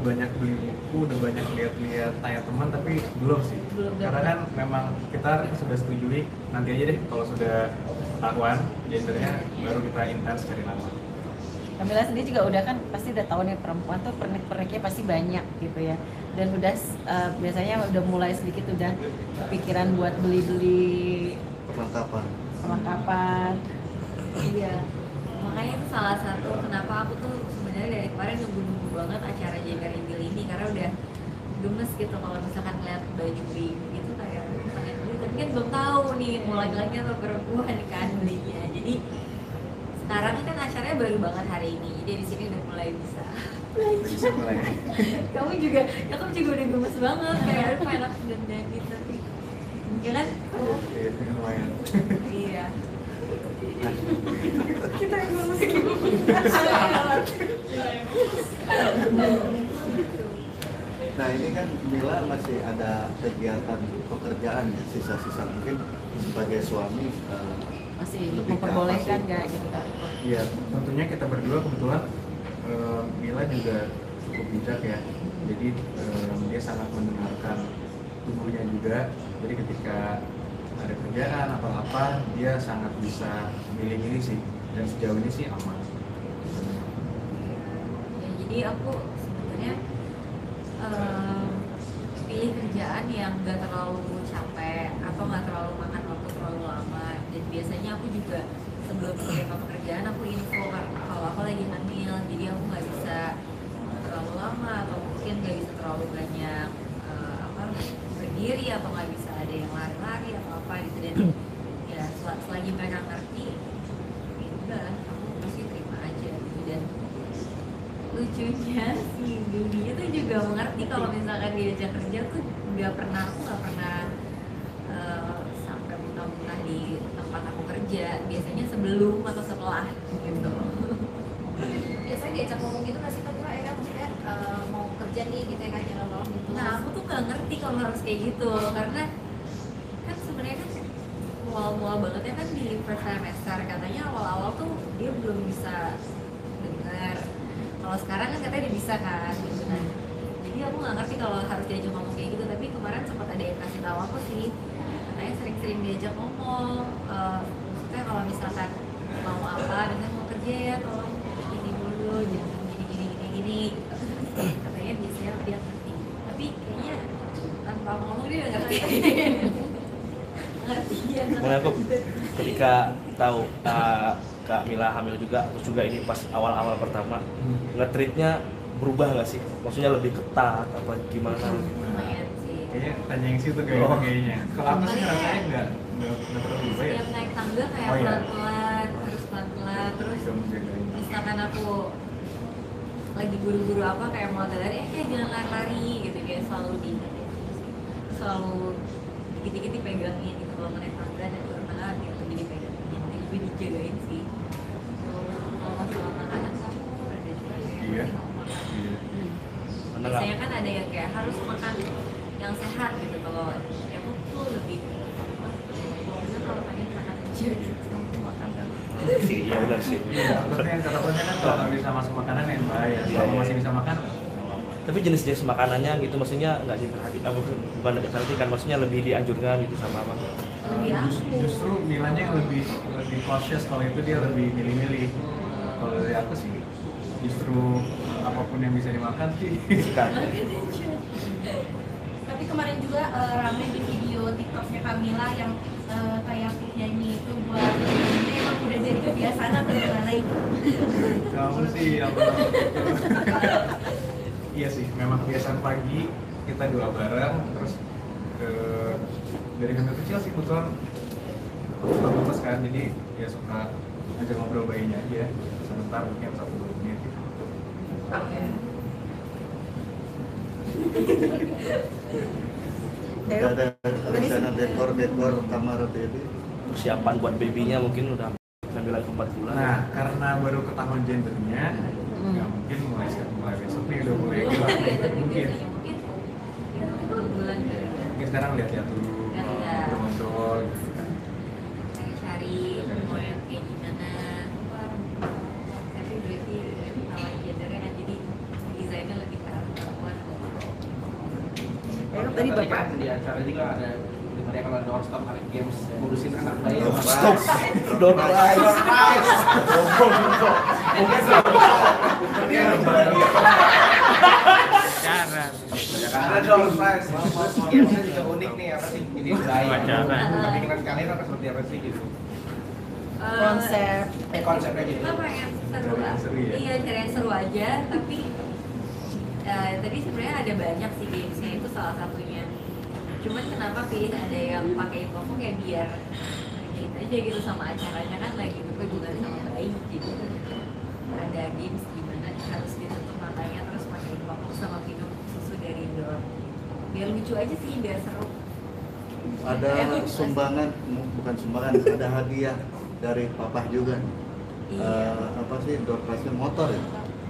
banyak beli buku, udah banyak lihat-lihat tanya teman, tapi belum sih. Karena kan memang kita sudah setujui nanti aja deh kalau sudah ketahuan gendernya baru kita intens cari nama. Kamila sendiri juga udah kan pasti udah tahu nih perempuan tuh pernik-perniknya pasti banyak gitu ya, dan udah biasanya udah mulai sedikit udah kepikiran buat beli-beli perlengkapan. Iya, makanya itu salah satu kenapa aku tuh sebenarnya dari kemarin nunggu banget acara Gender Reveal ini, karena udah gemes gitu kalau misalkan lihat baju gitu kayak pengen beli, tapi kan belum tahu nih mau laki-laki atau perempuan kan belinya. Jadi sekarang kan acaranya baru banget hari ini, jadi di sini udah mulai bisa mulai. kamu juga udah gemes banget kayak aduh enak dan gitu, tapi ya kan Lumayan. iya kita yang gemes Nah ini kan Mila masih ada kegiatan pekerjaan ya, sisa-sisa mungkin sebagai suami masih lebih ke memperbolehkan apa sih? nggak gitu kan? Iya, tentunya kita berdua kebetulan Mila juga cukup bijak ya. Jadi dia sangat mendengarkan tubuhnya juga. Jadi ketika ada kerjaan atau apa, dia sangat bisa milih-milih sih. Dan sejauh ini sih aman. ya, jadi aku sebenarnya pilih kerjaan yang gak terlalu capek atau gak terlalu makan waktu terlalu lama, dan biasanya aku juga sebelum menerima pekerjaan aku info kalau aku lagi hamil, jadi aku nggak bisa terlalu lama atau mungkin nggak bisa terlalu banyak berdiri atau nggak bisa ada yang lari-lari atau apa gitu, dan ya selagi mereka ngerti ya udah aku pasti terima aja gitu. Dan lucunya si Dudi itu juga mengerti kalau misalkan diajak kerja tuh aku nggak pernah sampai muntah-muntah di tempat aku kerja, biasanya sebelum atau setelah gitu. Biasanya diajak ngomong gitu nggak sih Kak? Maksudnya mau kerja nih gitu ya kan, jangan ngomong gitu. Nah aku tuh nggak ngerti kalau harus kayak gitu, karena kan sebenarnya kan mual-mual banget ya kan di first semester, katanya awal-awal tuh dia belum bisa dengar. Kalau sekarang kan katanya dia bisa kan gitu kan. Jadi aku nggak ngerti kalau harus diajak ngomong kayak gitu, tapi kemarin sempat ada yang kasih tahu aku sih, katanya sering-sering diajak ngomong, maksudnya kalau misalkan mau apa dengan mau kerja ya tolong ini dulu, jangan gini katanya biasanya dia ngerti, tapi kayaknya tanpa ngomong dia udah ngerti. Ngerti dia. Makanya aku ketika tahu Kak Mila hamil juga, terus juga ini pas awal-awal pertama nge-treatnya berubah nggak sih? Maksudnya lebih ketat apa gimana? Lumayan sih. Kayaknya tanya yang situ kayaknya. Kalau aku sih rasanya nggak terlalu ya. Setiap naik tangga kayak Oh, iya. pelan-pelan, terus Bisa menjagain. misalkan aku lagi buru-buru apa kayak mau lari, jangan lari-lari gitu, kayak selalu dikit-dikit dipegangin gitu kalau naik tangga dan turun tangga gitu, jadi dipegangin, jadi gue dijagain sih. Kalau masalah makanan kamu ada juga ya. Iya. Biasanya kan ada yang kayak harus makan yang sehat gitu, kalau aku tuh lebih pokoknya kalau pengen makan aja gitu. Makan kan. Iya benar sih. Tapi yang kata-katanya kan kalau nggak bisa masuk makanan yang bahaya. Iya, Kalau iya. masih bisa makan, Tapi jenis-jenis makanannya gitu maksudnya nggak diperhatikan, bukan diperhatikan, maksudnya lebih dianjurkan gitu sama apa? justru Milannya yang lebih cautious, kalau itu dia lebih milih-milih. Kalau dari aku sih justru apapun yang bisa dimakan sih. Tapi kemarin juga rame di video TikToknya Kamila yang kayak nyanyi itu buat ini emang udah jadi kebiasaan atau gimana itu? Kamu sih apa? Iya sih, memang kebiasaan pagi kita doa bareng, terus dari hamil kecil sih kebetulan suka lemes kan, jadi ya suka ajak ngobrol bayinya aja sebentar, mungkin 1-2 menit gitu. Udah ada rencana dekor kamar baby. Persiapan buat babynya mungkin udah bilang 4 bulan. Nah, karena baru ketahuan gendernya, nggak mungkin mulai besok nih udah mulai gila. Mungkin bulan mungkin sekarang lihat-lihat dulu, Lihat-lihat. ngobrol gitu kan. cari mau yang kayak gimana. Tapi berarti kalau gendernya kan jadi desainnya lebih ke tadi Kan Bapak di acara juga ada dimana kalau doorstop ada games ngurusin anak bayi. Stop. Don't rise. Ada door prize. Gamesnya juga unik nih, apa sih? Jadi bayi. Keinginan kalian apa seperti apa sih gitu? konsep Konsepnya gitu. Kita pengen seru Cari yang seru ya? Iya, cari yang seru aja, tapi tadi sebenarnya ada banyak sih gamesnya, itu salah satunya. Cuman kenapa pilih ada yang pakai info kayak biar gitu aja gitu sama acaranya kan lagi berhubungan sama bayi gitu. Ada games gimana harus ditutup matanya terus pakai info sama minum susu dari door. Biar lucu aja sih, biar seru. Ada sumbangan, bukan sumbangan, ada hadiah dari papa juga. Iya. Apa sih, door prize motor ya?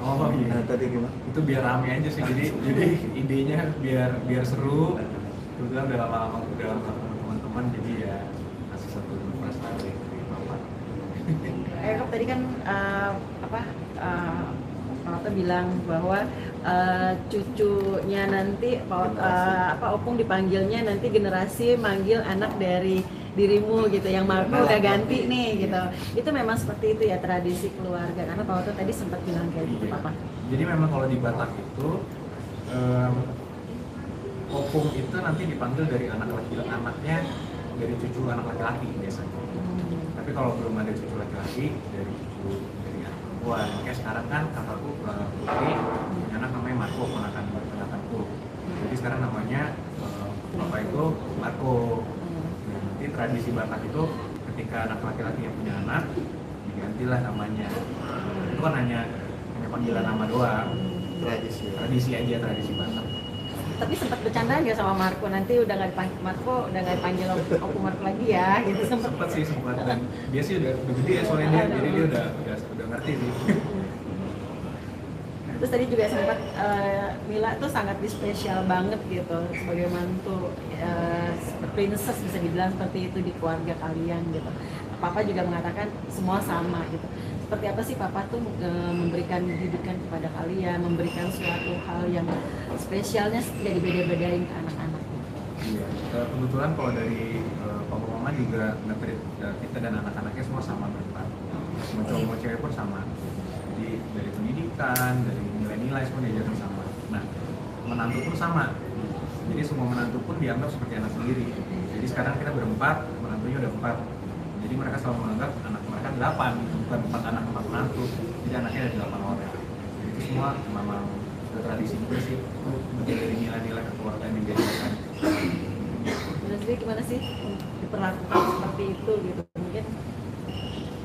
Oh iya. Nah, tadi gimana? Itu biar rame aja sih, jadi idenya biar seru. Kebetulan udah lama-lama udah sama teman-teman, jadi ya kasih satu surprise lagi dari papa. Kok tadi kan Pak Oto bilang bahwa cucunya nanti Opung dipanggilnya nanti generasi manggil anak dari dirimu gitu, yang Marco udah ganti nih gitu. Itu memang seperti itu ya tradisi keluarga, karena Pak Oto tadi sempat bilang kayak gitu Iya. Papa. Jadi memang kalau di Batak itu opung itu nanti dipanggil dari anak laki-laki, anaknya dari cucu anak laki-laki biasanya. Tapi kalau belum ada cucu laki-laki, dari cucu dari anak perempuan. Kayak sekarang kan kakakku Putri punya anak namanya Marco, ponakanku. Jadi sekarang namanya bapak itu Marco. Nah, nanti tradisi Batak itu ketika anak laki-laki yang punya anak digantilah namanya. Itu kan hanya panggilan nama doang. Tradisi aja, tradisi Batak. Tapi sempat bercanda nggak sama Marco, nanti udah nggak dipanggil Marco, udah nggak dipanggil Opung Marco lagi ya gitu. Sempet sih, dan dia sih udah gede ya soalnya dia, jadi dia udah ngerti sih. Terus tadi juga sempat Mila tuh sangat spesial banget gitu sebagai mantu, princess bisa dibilang seperti itu di keluarga kalian gitu. Papa juga mengatakan semua sama gitu. Seperti apa sih Papa tuh memberikan didikan kepada kalian, memberikan suatu hal yang spesialnya tidak dibeda-bedain ke anak-anak. Iya, kebetulan kalau dari papa mama juga nge-treat kita dan anak-anaknya semua sama berempat. Mau cowok mau cewek pun sama. Jadi dari pendidikan, dari nilai-nilai semua diajarkan sama. Nah, menantu pun sama. Jadi semua menantu pun dianggap seperti anak sendiri. Jadi sekarang kita berempat, menantunya udah 4. Jadi mereka selalu menganggap anak mereka 8, bukan 4 anak 4 menantu. Jadi anaknya ada 8 orang. Jadi itu semua memang udah tradisi juga sih, menjadi nilai-nilai kekeluargaan yang diajarkan. Jadi gimana sih diperlakukan seperti itu gitu? Mungkin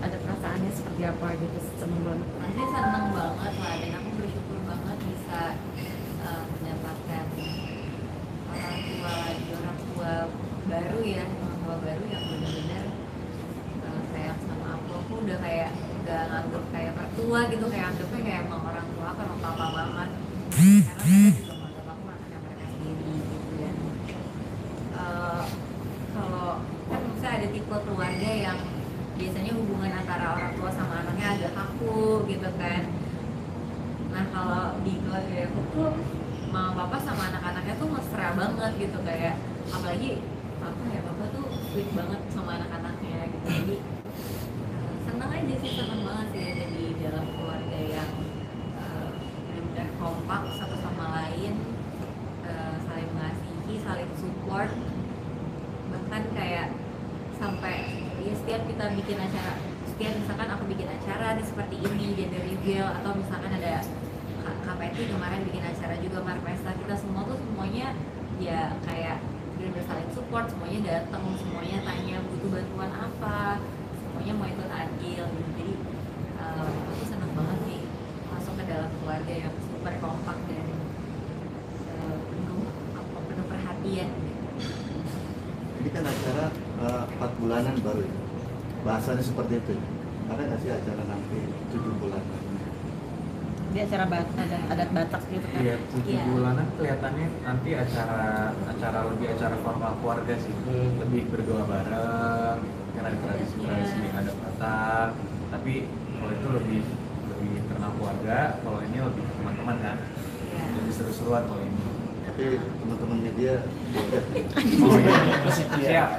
ada perasaannya seperti apa gitu, seneng banget. Pasti seneng banget lah, dan aku bersyukur banget bisa mendapatkan orang tua baru ya, orang tua baru yang benar-benar sayang sama aku. Aku udah kayak gak nganggep kayak mertua gitu, kayak anggapnya kayak emang orang tua kan, orang papa mama. Karena mereka juga menganggap aku anaknya mereka sendiri gitu ya. Kalau kan misalnya ada tipe keluarga yang biasanya hubungan antara orang tua sama anaknya agak kaku gitu kan. Nah kalau di keluarga aku tuh mama papa sama anak-anaknya tuh mesra banget gitu, kayak apalagi papa tuh sweet banget sama anak-anaknya gitu. Jadi seneng aja sih, seneng banget sih ada di dalam keluarga yang benar-benar kompak satu sama lain, saling mengasihi, saling support. Bahkan kayak sampai ya setiap kita bikin acara, setiap misalkan aku bikin acara nih seperti ini, gender reveal, atau misalkan ada KPT kemarin bikin acara juga Marpesta, kita semua tuh semuanya ya kayak benar-benar saling support, semuanya datang, semuanya tanya butuh bantuan apa, semuanya mau ikut andil gitu. Jadi aku seneng banget nih masuk ke dalam keluarga yang super kompak dan penuh perhatian. Ini kan acara 4 bulanan baru ya. Bahasanya seperti itu. Ada nggak sih acara nanti 7 bulanan? Di acara adat Batak gitu kan. Iya, 7 Iya. bulanan kelihatannya nanti lebih acara formal keluarga sih. Lebih berdoa bareng, karena ada tradisi adat Batak. Tapi kalau itu lebih internal keluarga, kalau ini lebih teman-teman kan. Iya. Lebih seru-seruan kalau ini. tapi teman-teman media beda. Siap.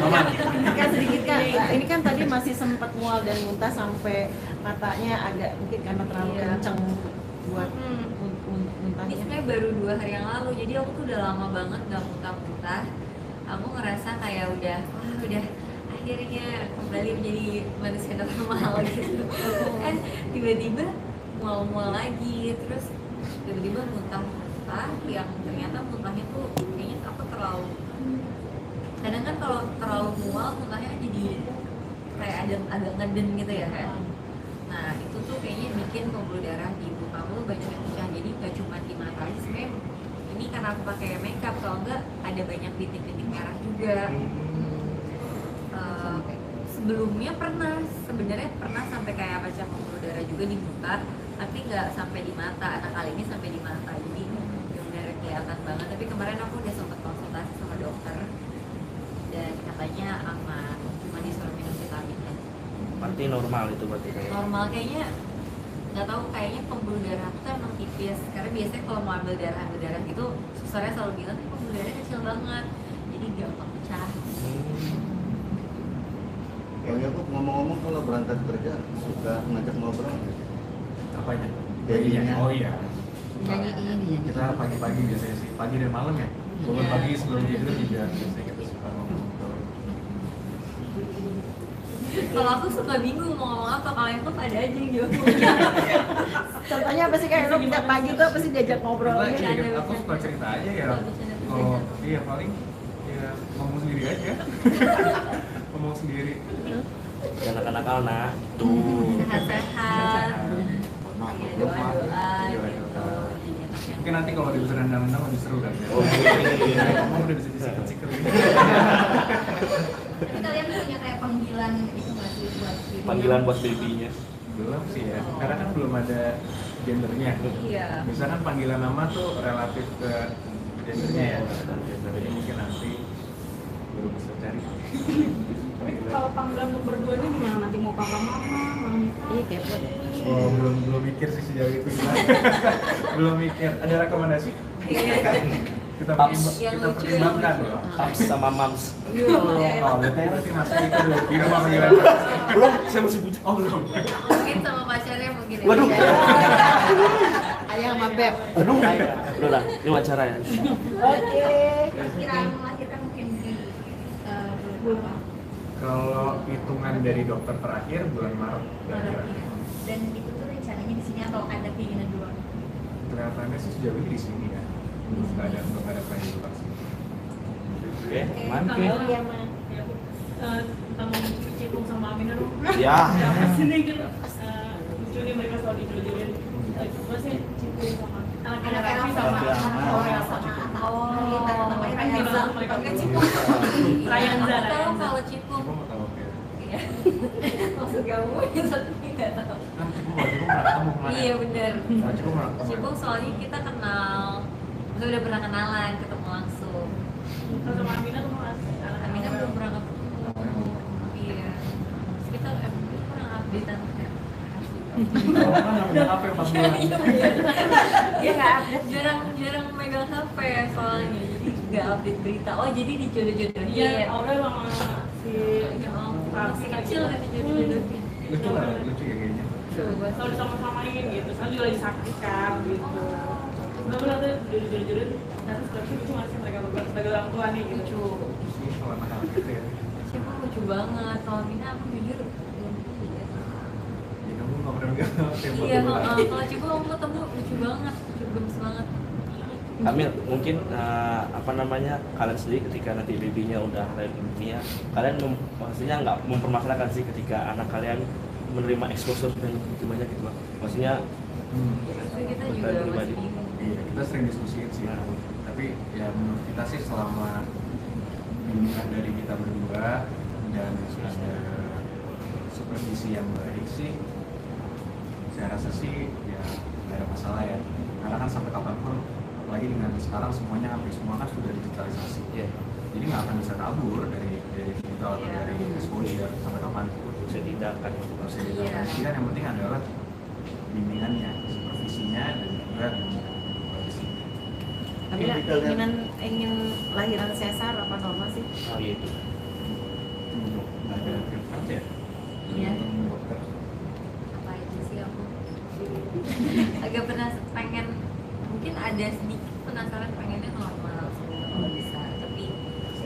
Aman. Kan sedikit kan, ini kan tadi masih sempat mual dan muntah sampai matanya agak mungkin karena terlalu Iya. kenceng buat Ini muntahnya. sebenarnya baru 2 hari yang lalu, jadi aku tuh udah lama banget gak muntah-muntah. Aku ngerasa kayak udah akhirnya kembali menjadi manusia normal gitu. Tiba-tiba mual-mual lagi, terus tiba-tiba muntah-muntah yang ternyata muntahnya tuh kayaknya aku terlalu, kadang kan kalau terlalu mual muntahnya jadi kayak agak ngeden gitu ya kan. Nah itu tuh kayaknya bikin pembuluh darah di muka aku tuh banyak yang pecah, jadi gak cuma di mata aja sebenarnya. Ini karena aku pakai makeup, kalau enggak ada banyak titik-titik merah juga. Sebelumnya sebenarnya pernah sampai kayak pecah pembuluh darah juga di muka, tapi nggak sampai di mata. Nah kali ini sampai di mata, jadi benar kelihatan banget. Tapi kemarin aku udah sempat konsultasi sama dokter dan katanya aman, cuma disuruh minum vitamin aja. Berarti normal itu berarti kayak. Normal kayaknya, nggak tahu, kayaknya pembuluh darah aku tuh emang tipis. Karena biasanya kalau mau ambil darah gitu, susternya selalu bilang pembuluh darahnya kecil banget, jadi gampang pecah. Bang Yakub ngomong-ngomong kalau berangkat kerja suka ngajak ngobrol nggak? Apanya? Jadinya. Oh iya. Nyanyi ini. Kita pagi-pagi biasanya sih, pagi dan malam ya. Bangun Iya. pagi sebelum tidur juga biasanya kita suka ngobrol. Kalau aku suka bingung mau ngomong apa, kalau yang tuh ada aja yang jawab. Contohnya apa sih kayak lo tiap pagi tuh apa sih diajak ngobrol? Nah, Bercanda, iya, aku bercanda. suka cerita aja ya. Bercanda. Oh iya paling ya ngomong sendiri aja. Ngomong sendiri. Jangan nakal-nakal nah. Tuh. Sehat-sehat. Maaf, Iya, maaf. doa-doa Iya, gitu. doa. Jadi enak yang- Mungkin nanti kalau di rendang-rendang lebih seru kan ya. Oh, iya. Ngomong udah bisa disikat-sikat ini. Tapi kalian punya kayak panggilan itu nggak sih buat diri? Panggilan buat babynya. Belum sih ya, karena kan belum ada gendernya. Iya. Misalkan panggilan nama tuh relatif ke gendernya ya. Jadi mungkin nanti baru bisa cari. Tapi kalau panggilan untuk berdua ini gimana nanti mau papa mama, mami? Iya kepo. Oh, belum mikir sih sejauh itu. Belum mikir. Ada rekomendasi? Iya. Kita Paps. Yang kita lucu. pertimbangkan loh. Paps sama mams. Oh, berarti nanti masuk itu dulu. Di rumah panggilan. Belum, saya masih butuh. Oh, belum. Mungkin sama pacarnya mungkin ya. Waduh. Ayah sama Beb. Aduh. Udah lah, ini wawancara ya. Oke. Kiraan melahirkan mungkin di bulan Kalau hitungan dari dokter terakhir bulan Maret kira-kira. dan itu tuh rencananya di sini atau ada keinginan dua? Kelihatannya sih sejauh ini di sini ya. Belum ada plan di luar sini. Oke, mantap. Iya, Ma. Tentang Cipung sama Aminah dong. Ya. Apa sih nih kan lucu nih mereka selalu dijodohin. Apa sih Cipung sama anak-anak Raffi sama Korea sama Oh, namanya Reza. mereka Cipung. Rayanza, Aku tahu Rayanza. kalau Cipung. Cuma mau tahu ya. Iya. Maksud kamu yang satu ini nggak tahu. Kan Cipung kalau Cipung pernah ketemu kemarin. Iya bener. Kalau Cipung pernah ketemu. Cipung soalnya kita kenal, maksudnya udah pernah kenalan, ketemu langsung. Kalau sama Aminah tuh mas. Aminah belum pernah ketemu. Iya. Terus kita kurang update-an kayak. Kalau kan nggak punya HP pas bulan. Iya nggak update, jarang megang HP ya soalnya, jadi nggak update berita. Oh jadi dijodoh-jodohin. Iya, Aurel sama si Ya ampun, masih kecil kan dijodoh-jodohin. Lucu lah, lucu ya kayaknya. Coba. selalu sama-samain gitu. Sekarang juga lagi sakit kan gitu. Benar-benar tuh jodoh-jodohin. Terus tapi lucu masih mereka berdua sebagai orang tua nih gitu. Lucu. Ini kalau anak gitu ya. Cipung lucu banget. Kalau Mina aku jujur belum lihat. Ya kamu nggak pernah megang HP buat Iya, bulan. kalau Cipung aku ketemu lucu banget, gemes banget. Kamil, mungkin apa namanya, kalian sendiri ketika nanti babynya udah lahir di dunia, kalian maksudnya nggak mempermasalahkan sih ketika anak kalian menerima exposure yang begitu banyak gitu Bang. Maksudnya Tapi kita juga pribadi. masih bingung. Iya, kita sering diskusiin sih. Tapi ya menurut kita sih selama bimbingan dari kita berdua dan ada supervisi yang baik sih, saya rasa sih ya nggak ada masalah ya. Karena kan sampai kapanpun, apalagi dengan sekarang semuanya hampir semua kan sudah digitalisasi. ya Jadi nggak akan bisa kabur dari digital atau dari exposure sampai kapanpun. bisa tindakan. Bisa Iya. ditangani. Kan yang penting adalah bimbingannya, supervisinya dan juga supervisi. Kamila detailnya. ingin lahiran sesar apa normal sih? Oh iya itu. Nah, Ya. Iya. Dokter. Apa aja sih aku agak pengen, mungkin ada sedikit penasaran pengennya normal semua kalau bisa, tapi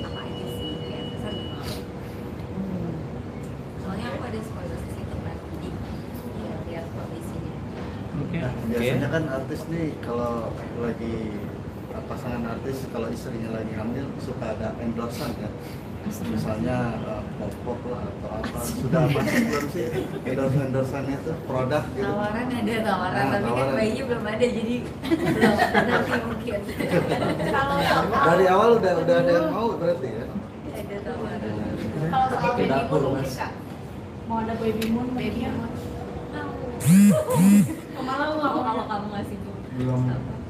apa aja sih kayak besar gimana? Soalnya aku ada skoliyosis itu kan, jadi ya lihat kondisinya. biasanya kan artis nih kalau lagi pasangan artis kalau istrinya lagi hamil suka ada endorsan ya, misalnya pop lah atau apa, sudah masuk belum sih endorsannya itu produk gitu? Tawaran ada tawaran, Nah, tapi kan tawaran. bayinya belum ada jadi belum, nanti mungkin Dari awal udah ada yang mau berarti ya? ada tawaran. Kalau soal Ke baby dapur, moon Mas. Kak, mau ada baby moon Baby baby moon. kemana lu Kalau nggak mau? kamu ngasih tuh Belum,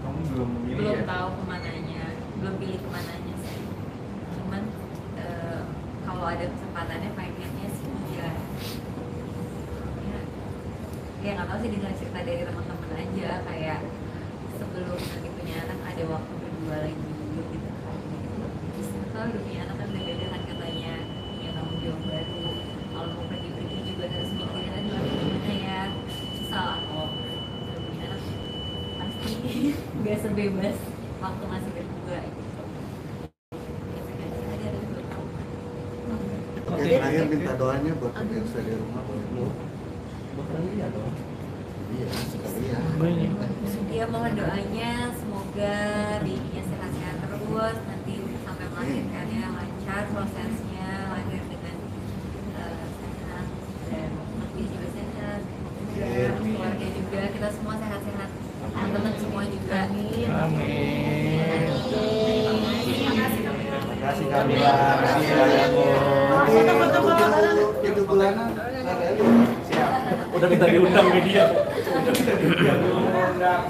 kamu belum memilih belum ya? tahu kemananya, belum pilih kemananya sih. Cuman kalau ada kesempatannya pengennya sih ya. Ya nggak tahu sih, dengar cerita dari teman-teman aja kayak sebelum nanti punya anak ada waktu berdua lagi dulu gitu kan. Terus kalau udah punya anak kan beda-beda kan katanya, punya tanggung jawab baru. Kalau mau pergi-pergi juga harus mikirin aduh aku gimana ya, susah lah kalau udah punya anak pasti nggak sebebas waktu masih berdua gitu. Ya pengen sih ada 2 tahun. Oke, terakhir minta doanya buat pemirsa di rumah boleh lu? Bukan iya dong. Iya, sekalian. Dia mohon doanya semoga babynya sehat-sehat terus, nanti sampai melahirkannya lancar prosesnya, lahir dengan sehat dan nanti juga sehat, keluarga juga, kita semua sehat-sehat, teman-teman semua juga. Terima kasih Kamila. Makasih ayahku. Nanti 7 bulanan ada Udah minta diundang media. Undang.